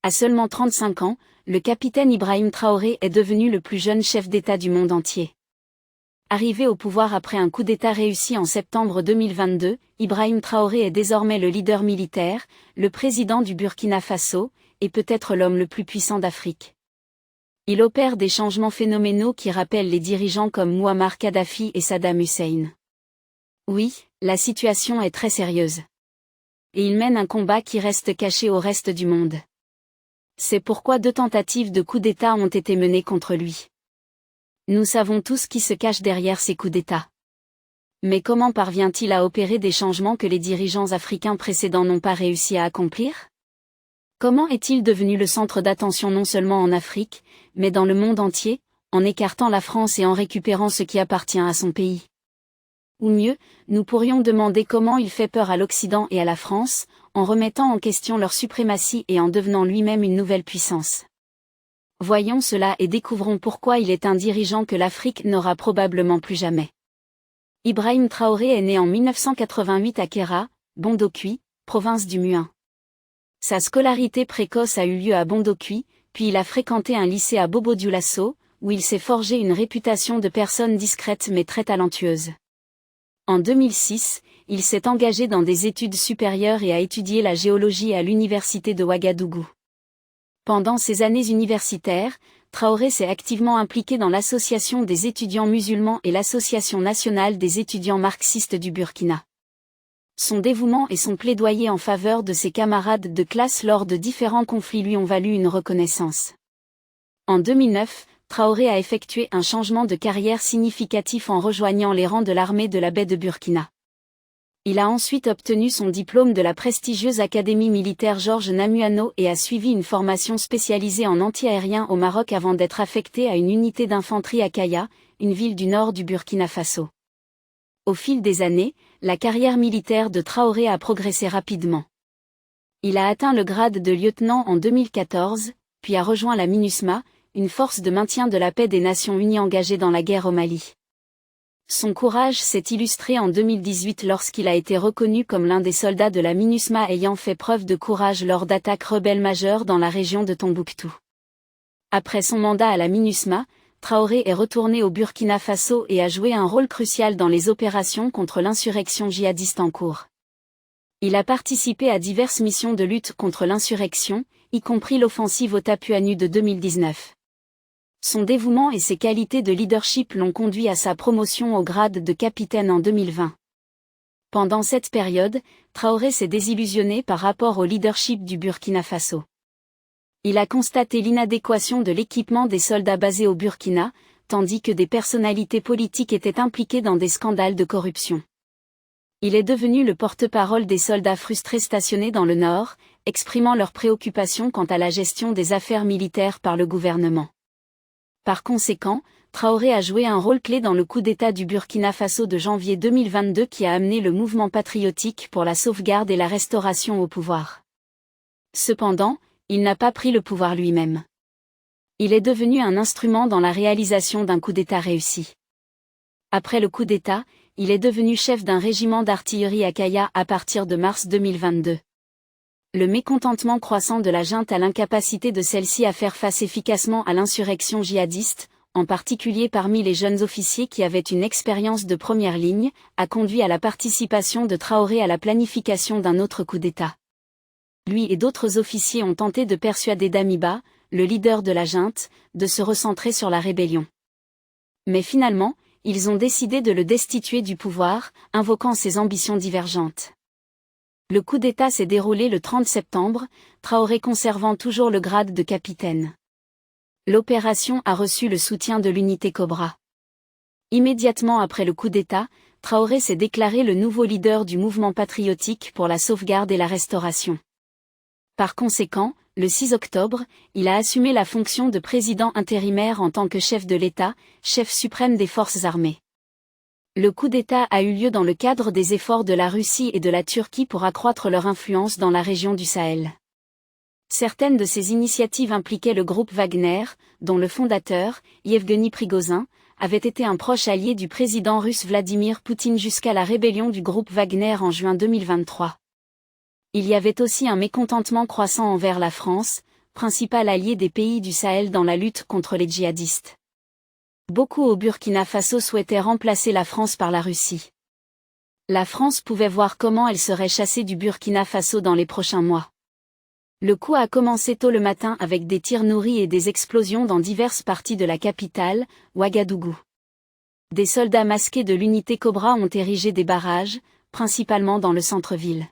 À seulement 35 ans, le capitaine Ibrahim Traoré est devenu le plus jeune chef d'État du monde entier. Arrivé au pouvoir après un coup d'État réussi en septembre 2022, Ibrahim Traoré est désormais le leader militaire, le président du Burkina Faso, et peut-être l'homme le plus puissant d'Afrique. Il opère des changements phénoménaux qui rappellent les dirigeants comme Mouammar Kadhafi et Saddam Hussein. Oui, la situation est très sérieuse. Et il mène un combat qui reste caché au reste du monde. C'est pourquoi 2 tentatives de coup d'État ont été menées contre lui. Nous savons tous qui se cache derrière ces coups d'État. Mais comment parvient-il à opérer des changements que les dirigeants africains précédents n'ont pas réussi à accomplir? Comment est-il devenu le centre d'attention non seulement en Afrique, mais dans le monde entier, en écartant la France et en récupérant ce qui appartient à son pays? Ou mieux, nous pourrions demander comment il fait peur à l'Occident et à la France, en remettant en question leur suprématie et en devenant lui-même une nouvelle puissance. Voyons cela et découvrons pourquoi il est un dirigeant que l'Afrique n'aura probablement plus jamais. Ibrahim Traoré est né en 1988 à Kéra, Bondokui, province du Muin. Sa scolarité précoce a eu lieu à Bondokui, puis il a fréquenté un lycée à Bobo-Dioulasso, où il s'est forgé une réputation de personne discrète mais très talentueuse. En 2006, il s'est engagé dans des études supérieures et a étudié la géologie à l'université de Ouagadougou. Pendant ses années universitaires, Traoré s'est activement impliqué dans l'Association des étudiants musulmans et l'Association nationale des étudiants marxistes du Burkina. Son dévouement et son plaidoyer en faveur de ses camarades de classe lors de différents conflits lui ont valu une reconnaissance. En 2009, Traoré a effectué un changement de carrière significatif en rejoignant les rangs de l'armée de la baie de Burkina. Il a ensuite obtenu son diplôme de la prestigieuse Académie militaire Georges Namuano et a suivi une formation spécialisée en anti-aérien au Maroc avant d'être affecté à une unité d'infanterie à Kaya, une ville du nord du Burkina Faso. Au fil des années, la carrière militaire de Traoré a progressé rapidement. Il a atteint le grade de lieutenant en 2014, puis a rejoint la MINUSMA, une force de maintien de la paix des Nations Unies engagée dans la guerre au Mali. Son courage s'est illustré en 2018 lorsqu'il a été reconnu comme l'un des soldats de la MINUSMA ayant fait preuve de courage lors d'attaques rebelles majeures dans la région de Tombouctou. Après son mandat à la MINUSMA, Traoré est retourné au Burkina Faso et a joué un rôle crucial dans les opérations contre l'insurrection djihadiste en cours. Il a participé à diverses missions de lutte contre l'insurrection, y compris l'offensive au Tapuanu de 2019. Son dévouement et ses qualités de leadership l'ont conduit à sa promotion au grade de capitaine en 2020. Pendant cette période, Traoré s'est désillusionné par rapport au leadership du Burkina Faso. Il a constaté l'inadéquation de l'équipement des soldats basés au Burkina, tandis que des personnalités politiques étaient impliquées dans des scandales de corruption. Il est devenu le porte-parole des soldats frustrés stationnés dans le Nord, exprimant leurs préoccupations quant à la gestion des affaires militaires par le gouvernement. Par conséquent, Traoré a joué un rôle clé dans le coup d'État du Burkina Faso de janvier 2022 qui a amené le mouvement patriotique pour la sauvegarde et la restauration au pouvoir. Cependant, il n'a pas pris le pouvoir lui-même. Il est devenu un instrument dans la réalisation d'un coup d'État réussi. Après le coup d'État, il est devenu chef d'un régiment d'artillerie à Kaya à partir de mars 2022. Le mécontentement croissant de la junte à l'incapacité de celle-ci à faire face efficacement à l'insurrection djihadiste, en particulier parmi les jeunes officiers qui avaient une expérience de première ligne, a conduit à la participation de Traoré à la planification d'un autre coup d'État. Lui et d'autres officiers ont tenté de persuader Damiba, le leader de la junte, de se recentrer sur la rébellion. Mais finalement, ils ont décidé de le destituer du pouvoir, invoquant ses ambitions divergentes. Le coup d'État s'est déroulé le 30 septembre, Traoré conservant toujours le grade de capitaine. L'opération a reçu le soutien de l'unité Cobra. Immédiatement après le coup d'État, Traoré s'est déclaré le nouveau leader du mouvement patriotique pour la sauvegarde et la restauration. Par conséquent, le 6 octobre, il a assumé la fonction de président intérimaire en tant que chef de l'État, chef suprême des forces armées. Le coup d'État a eu lieu dans le cadre des efforts de la Russie et de la Turquie pour accroître leur influence dans la région du Sahel. Certaines de ces initiatives impliquaient le groupe Wagner, dont le fondateur, Yevgeny Prigozhin, avait été un proche allié du président russe Vladimir Poutine jusqu'à la rébellion du groupe Wagner en juin 2023. Il y avait aussi un mécontentement croissant envers la France, principal allié des pays du Sahel dans la lutte contre les djihadistes. Beaucoup au Burkina Faso souhaitaient remplacer la France par la Russie. La France pouvait voir comment elle serait chassée du Burkina Faso dans les prochains mois. Le coup a commencé tôt le matin avec des tirs nourris et des explosions dans diverses parties de la capitale, Ouagadougou. Des soldats masqués de l'unité Cobra ont érigé des barrages, principalement dans le centre-ville.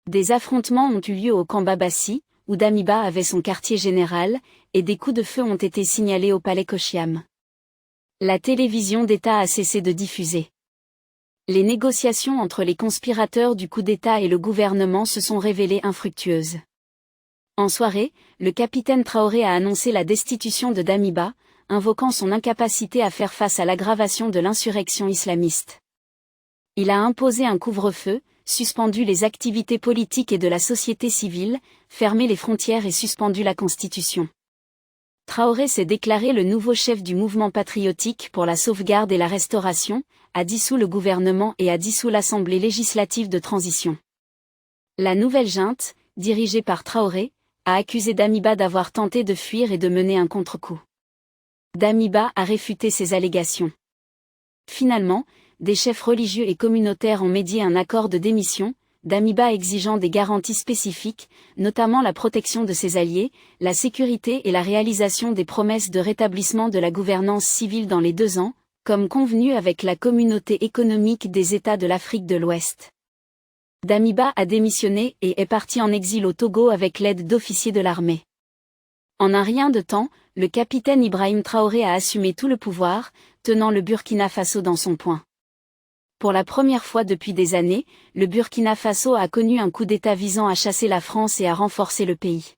Des affrontements ont eu lieu au camp Babassi, où Damiba avait son quartier général, et des coups de feu ont été signalés au palais Kochiam. La télévision d'État a cessé de diffuser. Les négociations entre les conspirateurs du coup d'État et le gouvernement se sont révélées infructueuses. En soirée, le capitaine Traoré a annoncé la destitution de Damiba, invoquant son incapacité à faire face à l'aggravation de l'insurrection islamiste. Il a imposé un couvre-feu, suspendu les activités politiques et de la société civile, fermé les frontières et suspendu la Constitution. Traoré s'est déclaré le nouveau chef du mouvement patriotique pour la sauvegarde et la restauration, a dissous le gouvernement et a dissous l'Assemblée législative de transition. La nouvelle junte, dirigée par Traoré, a accusé Damiba d'avoir tenté de fuir et de mener un contre-coup. Damiba a réfuté ces allégations. Finalement, des chefs religieux et communautaires ont médié un accord de démission, Damiba exigeant des garanties spécifiques, notamment la protection de ses alliés, la sécurité et la réalisation des promesses de rétablissement de la gouvernance civile dans les 2 ans, comme convenu avec la communauté économique des États de l'Afrique de l'Ouest. Damiba a démissionné et est parti en exil au Togo avec l'aide d'officiers de l'armée. En un rien de temps, le capitaine Ibrahim Traoré a assumé tout le pouvoir, tenant le Burkina Faso dans son poing. Pour la première fois depuis des années, le Burkina Faso a connu un coup d'État visant à chasser la France et à renforcer le pays.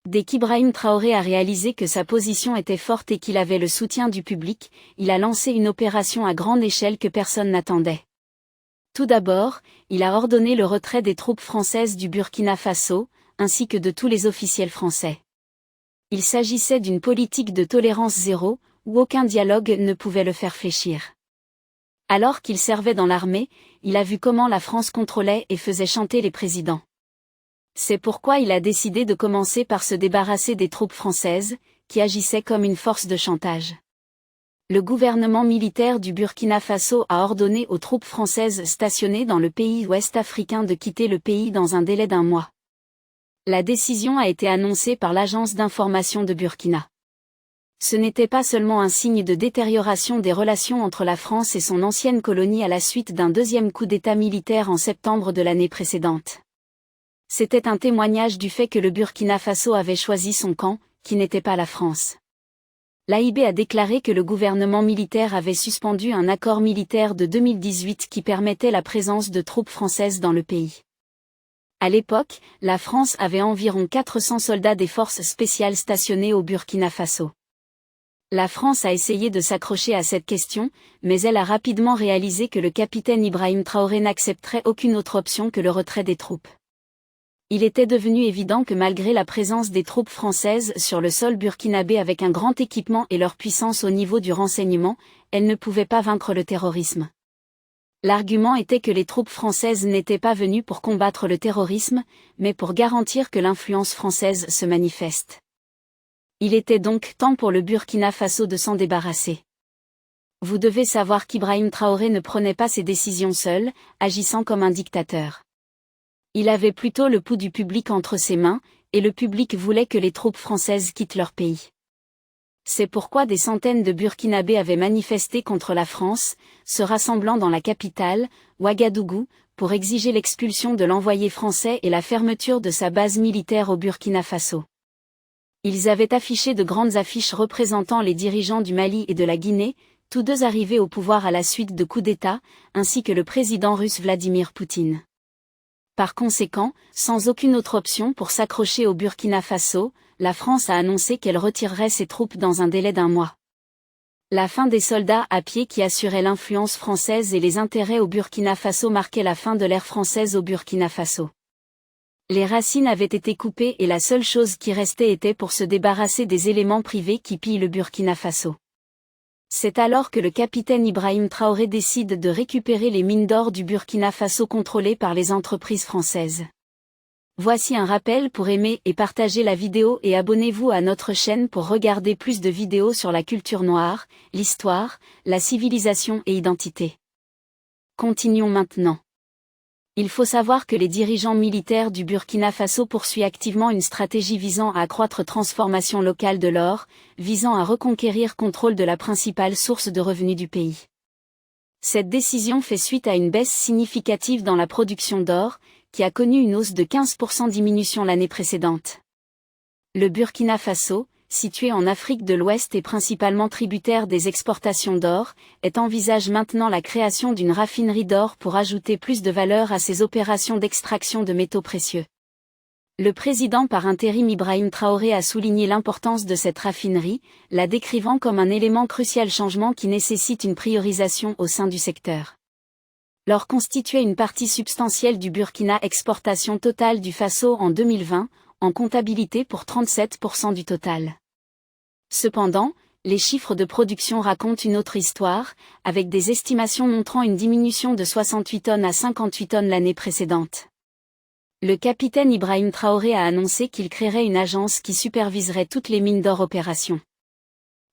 Dès qu'Ibrahim Traoré a réalisé que sa position était forte et qu'il avait le soutien du public, il a lancé une opération à grande échelle que personne n'attendait. Tout d'abord, il a ordonné le retrait des troupes françaises du Burkina Faso, ainsi que de tous les officiels français. Il s'agissait d'une politique de tolérance zéro, où aucun dialogue ne pouvait le faire fléchir. Alors qu'il servait dans l'armée, il a vu comment la France contrôlait et faisait chanter les présidents. C'est pourquoi il a décidé de commencer par se débarrasser des troupes françaises, qui agissaient comme une force de chantage. Le gouvernement militaire du Burkina Faso a ordonné aux troupes françaises stationnées dans le pays ouest africain de quitter le pays dans un délai d'1 mois. La décision a été annoncée par l'agence d'information de Burkina. Ce n'était pas seulement un signe de détérioration des relations entre la France et son ancienne colonie à la suite d'un deuxième coup d'État militaire en septembre de l'année précédente. C'était un témoignage du fait que le Burkina Faso avait choisi son camp, qui n'était pas la France. L'AIB a déclaré que le gouvernement militaire avait suspendu un accord militaire de 2018 qui permettait la présence de troupes françaises dans le pays. À l'époque, la France avait environ 400 soldats des forces spéciales stationnés au Burkina Faso. La France a essayé de s'accrocher à cette question, mais elle a rapidement réalisé que le capitaine Ibrahim Traoré n'accepterait aucune autre option que le retrait des troupes. Il était devenu évident que malgré la présence des troupes françaises sur le sol burkinabé avec un grand équipement et leur puissance au niveau du renseignement, elles ne pouvaient pas vaincre le terrorisme. L'argument était que les troupes françaises n'étaient pas venues pour combattre le terrorisme, mais pour garantir que l'influence française se manifeste. Il était donc temps pour le Burkina Faso de s'en débarrasser. Vous devez savoir qu'Ibrahim Traoré ne prenait pas ses décisions seul, agissant comme un dictateur. Il avait plutôt le pouls du public entre ses mains, et le public voulait que les troupes françaises quittent leur pays. C'est pourquoi des centaines de Burkinabés avaient manifesté contre la France, se rassemblant dans la capitale, Ouagadougou, pour exiger l'expulsion de l'envoyé français et la fermeture de sa base militaire au Burkina Faso. Ils avaient affiché de grandes affiches représentant les dirigeants du Mali et de la Guinée, tous deux arrivés au pouvoir à la suite de coups d'État, ainsi que le président russe Vladimir Poutine. Par conséquent, sans aucune autre option pour s'accrocher au Burkina Faso, la France a annoncé qu'elle retirerait ses troupes dans un délai d'1 mois. La fin des soldats à pied qui assuraient l'influence française et les intérêts au Burkina Faso marquait la fin de l'ère française au Burkina Faso. Les racines avaient été coupées et la seule chose qui restait était pour se débarrasser des éléments privés qui pillent le Burkina Faso. C'est alors que le capitaine Ibrahim Traoré décide de récupérer les mines d'or du Burkina Faso contrôlées par les entreprises françaises. Voici un rappel pour aimer et partager la vidéo et abonnez-vous à notre chaîne pour regarder plus de vidéos sur la culture noire, l'histoire, la civilisation et identité. Continuons maintenant. Il faut savoir que les dirigeants militaires du Burkina Faso poursuivent activement une stratégie visant à accroître transformation locale de l'or, visant à reconquérir contrôle de la principale source de revenus du pays. Cette décision fait suite à une baisse significative dans la production d'or, qui a connu une hausse de 15% diminution l'année précédente. Le Burkina Faso, situé en Afrique de l'Ouest et principalement tributaire des exportations d'or, envisage maintenant la création d'une raffinerie d'or pour ajouter plus de valeur à ses opérations d'extraction de métaux précieux. Le président par intérim Ibrahim Traoré a souligné l'importance de cette raffinerie, la décrivant comme un élément crucial changement qui nécessite une priorisation au sein du secteur. L'or constituait une partie substantielle du Burkina exportation totale du Faso en 2020, en comptabilité pour 37% du total. Cependant, les chiffres de production racontent une autre histoire, avec des estimations montrant une diminution de 68 tonnes à 58 tonnes l'année précédente. Le capitaine Ibrahim Traoré a annoncé qu'il créerait une agence qui superviserait toutes les mines d'or opération.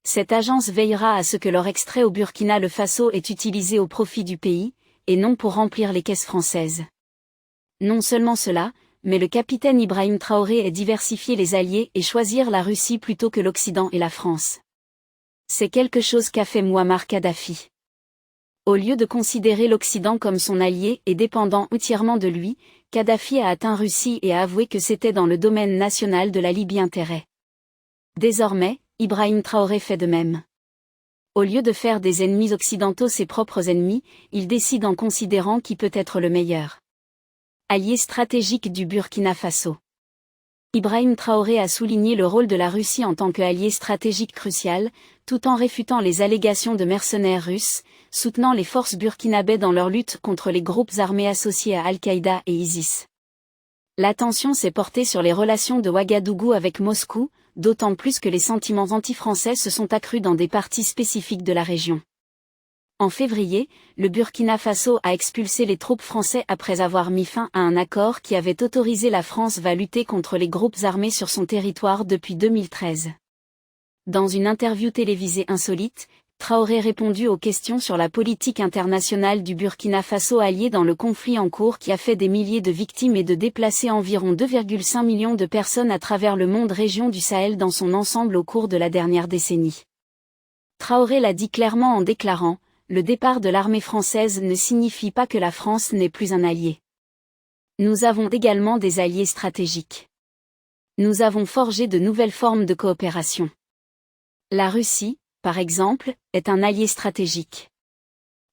Cette agence veillera à ce que l'or extrait au Burkina Faso est utilisé au profit du pays, et non pour remplir les caisses françaises. Non seulement cela, mais le capitaine Ibrahim Traoré a diversifié les alliés et choisir la Russie plutôt que l'Occident et la France. C'est quelque chose qu'a fait Mouammar Kadhafi. Au lieu de considérer l'Occident comme son allié et dépendant entièrement de lui, Kadhafi a atteint Russie et a avoué que c'était dans le domaine national de la Libye intérêt. Désormais, Ibrahim Traoré fait de même. Au lieu de faire des ennemis occidentaux ses propres ennemis, il décide en considérant qui peut être le meilleur allié stratégique du Burkina Faso. Ibrahim Traoré a souligné le rôle de la Russie en tant qu'allié stratégique crucial, tout en réfutant les allégations de mercenaires russes, soutenant les forces burkinabées dans leur lutte contre les groupes armés associés à Al-Qaïda et ISIS. L'attention s'est portée sur les relations de Ouagadougou avec Moscou, d'autant plus que les sentiments anti-français se sont accrus dans des parties spécifiques de la région. En février, le Burkina Faso a expulsé les troupes françaises après avoir mis fin à un accord qui avait autorisé la France à lutter contre les groupes armés sur son territoire depuis 2013. Dans une interview télévisée insolite, Traoré répondu aux questions sur la politique internationale du Burkina Faso allié dans le conflit en cours qui a fait des milliers de victimes et de déplacer environ 2,5 millions de personnes à travers le monde région du Sahel dans son ensemble au cours de la dernière décennie. Traoré l'a dit clairement en déclarant « Le départ de l'armée française ne signifie pas que la France n'est plus un allié. Nous avons également des alliés stratégiques. Nous avons forgé de nouvelles formes de coopération. La Russie, par exemple, est un allié stratégique. »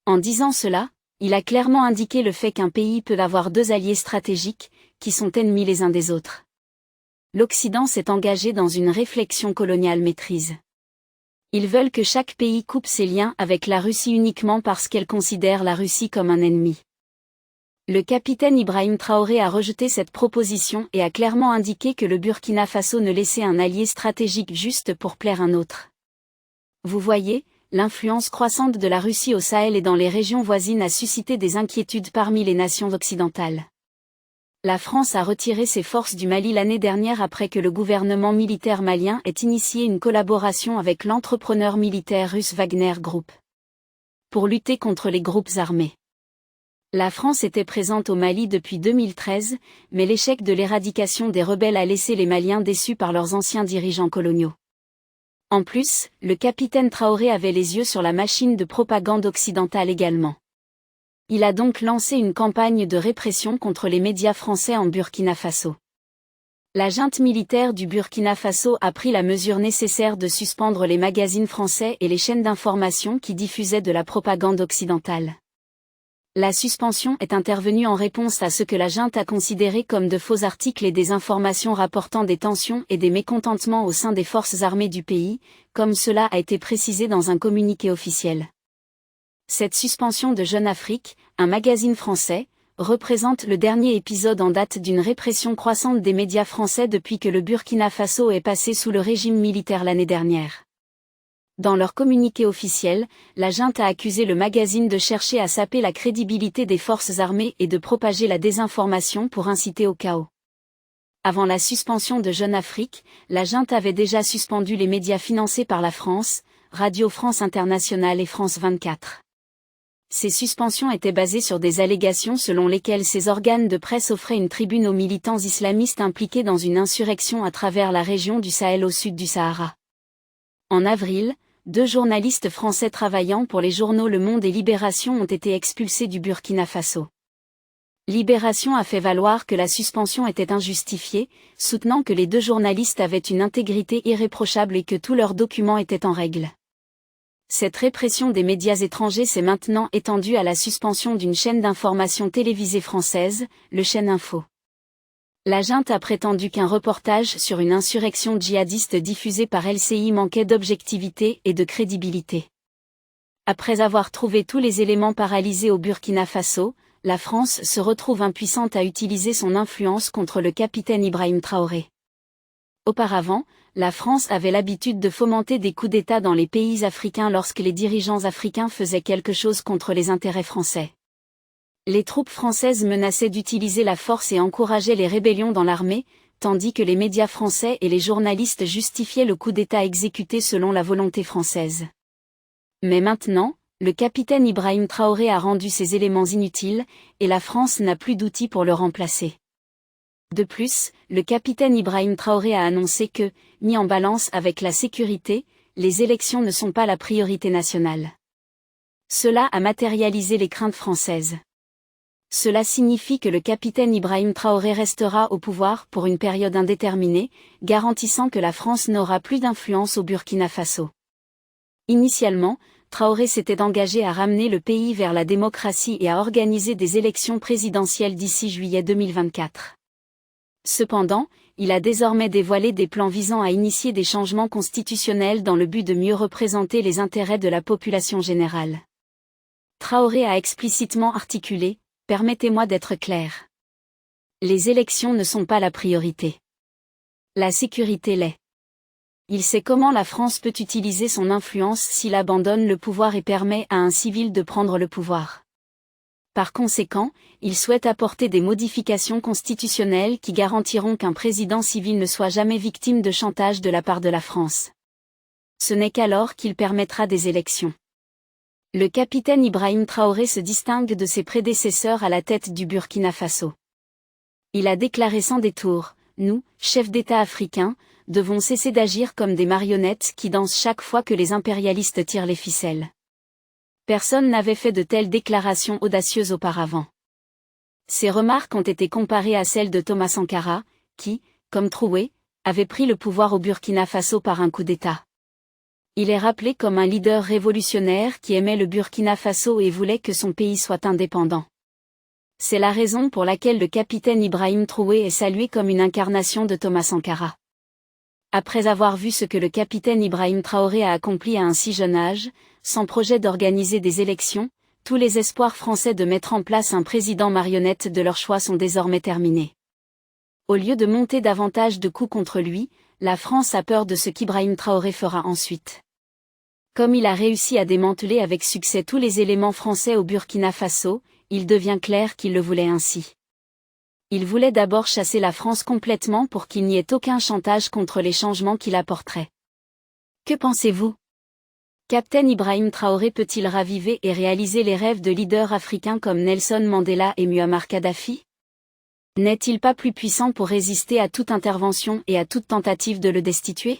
En disant cela, il a clairement indiqué le fait qu'un pays peut avoir deux alliés stratégiques, qui sont ennemis les uns des autres. L'Occident s'est engagé dans une réflexion coloniale maîtrise. Ils veulent que chaque pays coupe ses liens avec la Russie uniquement parce qu'elle considère la Russie comme un ennemi. Le capitaine Ibrahim Traoré a rejeté cette proposition et a clairement indiqué que le Burkina Faso ne laissait un allié stratégique juste pour plaire un autre. Vous voyez, l'influence croissante de la Russie au Sahel et dans les régions voisines a suscité des inquiétudes parmi les nations occidentales. La France a retiré ses forces du Mali l'année dernière après que le gouvernement militaire malien ait initié une collaboration avec l'entrepreneur militaire russe Wagner Group pour lutter contre les groupes armés. La France était présente au Mali depuis 2013, mais l'échec de l'éradication des rebelles a laissé les Maliens déçus par leurs anciens dirigeants coloniaux. En plus, le capitaine Traoré avait les yeux sur la machine de propagande occidentale également. Il a donc lancé une campagne de répression contre les médias français en Burkina Faso. La junte militaire du Burkina Faso a pris la mesure nécessaire de suspendre les magazines français et les chaînes d'information qui diffusaient de la propagande occidentale. La suspension est intervenue en réponse à ce que la junte a considéré comme de faux articles et des informations rapportant des tensions et des mécontentements au sein des forces armées du pays, comme cela a été précisé dans un communiqué officiel. Cette suspension de Jeune Afrique, un magazine français, représente le dernier épisode en date d'une répression croissante des médias français depuis que le Burkina Faso est passé sous le régime militaire l'année dernière. Dans leur communiqué officiel, la junte a accusé le magazine de chercher à saper la crédibilité des forces armées et de propager la désinformation pour inciter au chaos. Avant la suspension de Jeune Afrique, la junte avait déjà suspendu les médias financés par la France, Radio France Internationale et France 24. Ces suspensions étaient basées sur des allégations selon lesquelles ces organes de presse offraient une tribune aux militants islamistes impliqués dans une insurrection à travers la région du Sahel au sud du Sahara. En avril, 2 journalistes français travaillant pour les journaux Le Monde et Libération ont été expulsés du Burkina Faso. Libération a fait valoir que la suspension était injustifiée, soutenant que les 2 journalistes avaient une intégrité irréprochable et que tous leurs documents étaient en règle. Cette répression des médias étrangers s'est maintenant étendue à la suspension d'une chaîne d'information télévisée française, le Chaîne Info. La junte a prétendu qu'un reportage sur une insurrection djihadiste diffusé par LCI manquait d'objectivité et de crédibilité. Après avoir trouvé tous les éléments paralysés au Burkina Faso, la France se retrouve impuissante à utiliser son influence contre le capitaine Ibrahim Traoré. Auparavant, la France avait l'habitude de fomenter des coups d'État dans les pays africains lorsque les dirigeants africains faisaient quelque chose contre les intérêts français. Les troupes françaises menaçaient d'utiliser la force et encourageaient les rébellions dans l'armée, tandis que les médias français et les journalistes justifiaient le coup d'État exécuté selon la volonté française. Mais maintenant, le capitaine Ibrahim Traoré a rendu ces éléments inutiles, et la France n'a plus d'outils pour le remplacer. De plus, le capitaine Ibrahim Traoré a annoncé que, mis en balance avec la sécurité, les élections ne sont pas la priorité nationale. Cela a matérialisé les craintes françaises. Cela signifie que le capitaine Ibrahim Traoré restera au pouvoir pour une période indéterminée, garantissant que la France n'aura plus d'influence au Burkina Faso. Initialement, Traoré s'était engagé à ramener le pays vers la démocratie et à organiser des élections présidentielles d'ici juillet 2024. Cependant, il a désormais dévoilé des plans visant à initier des changements constitutionnels dans le but de mieux représenter les intérêts de la population générale. Traoré a explicitement articulé « Permettez-moi d'être clair. Les élections ne sont pas la priorité. La sécurité l'est. Il sait comment la France peut utiliser son influence s'il abandonne le pouvoir et permet à un civil de prendre le pouvoir. Par conséquent, il souhaite apporter des modifications constitutionnelles qui garantiront qu'un président civil ne soit jamais victime de chantage de la part de la France. Ce n'est qu'alors qu'il permettra des élections. Le capitaine Ibrahim Traoré se distingue de ses prédécesseurs à la tête du Burkina Faso. Il a déclaré sans détour « Nous, chefs d'État africains, devons cesser d'agir comme des marionnettes qui dansent chaque fois que les impérialistes tirent les ficelles. » Personne n'avait fait de telles déclarations audacieuses auparavant. Ces remarques ont été comparées à celles de Thomas Sankara, qui, comme Traoré, avait pris le pouvoir au Burkina Faso par un coup d'État. Il est rappelé comme un leader révolutionnaire qui aimait le Burkina Faso et voulait que son pays soit indépendant. C'est la raison pour laquelle le capitaine Ibrahim Traoré est salué comme une incarnation de Thomas Sankara. Après avoir vu ce que le capitaine Ibrahim Traoré a accompli à un si jeune âge, sans projet d'organiser des élections, tous les espoirs français de mettre en place un président marionnette de leur choix sont désormais terminés. Au lieu de monter davantage de coups contre lui, la France a peur de ce qu'Ibrahim Traoré fera ensuite. Comme il a réussi à démanteler avec succès tous les éléments français au Burkina Faso, il devient clair qu'il le voulait ainsi. Il voulait d'abord chasser la France complètement pour qu'il n'y ait aucun chantage contre les changements qu'il apporterait. Que pensez-vous? Captain Ibrahim Traoré peut-il raviver et réaliser les rêves de leaders africains comme Nelson Mandela et Muammar Kadhafi? N'est-il pas plus puissant pour résister à toute intervention et à toute tentative de le destituer?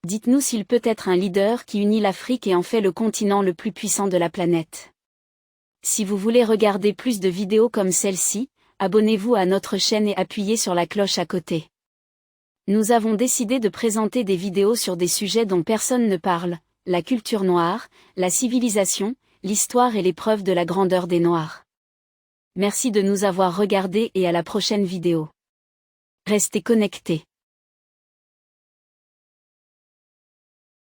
Dites-nous s'il peut être un leader qui unit l'Afrique et en fait le continent le plus puissant de la planète. Si vous voulez regarder plus de vidéos comme celle-ci, abonnez-vous à notre chaîne et appuyez sur la cloche à côté. Nous avons décidé de présenter des vidéos sur des sujets dont personne ne parle, la culture noire, la civilisation, l'histoire et les preuves de la grandeur des Noirs. Merci de nous avoir regardés et à la prochaine vidéo. Restez connectés.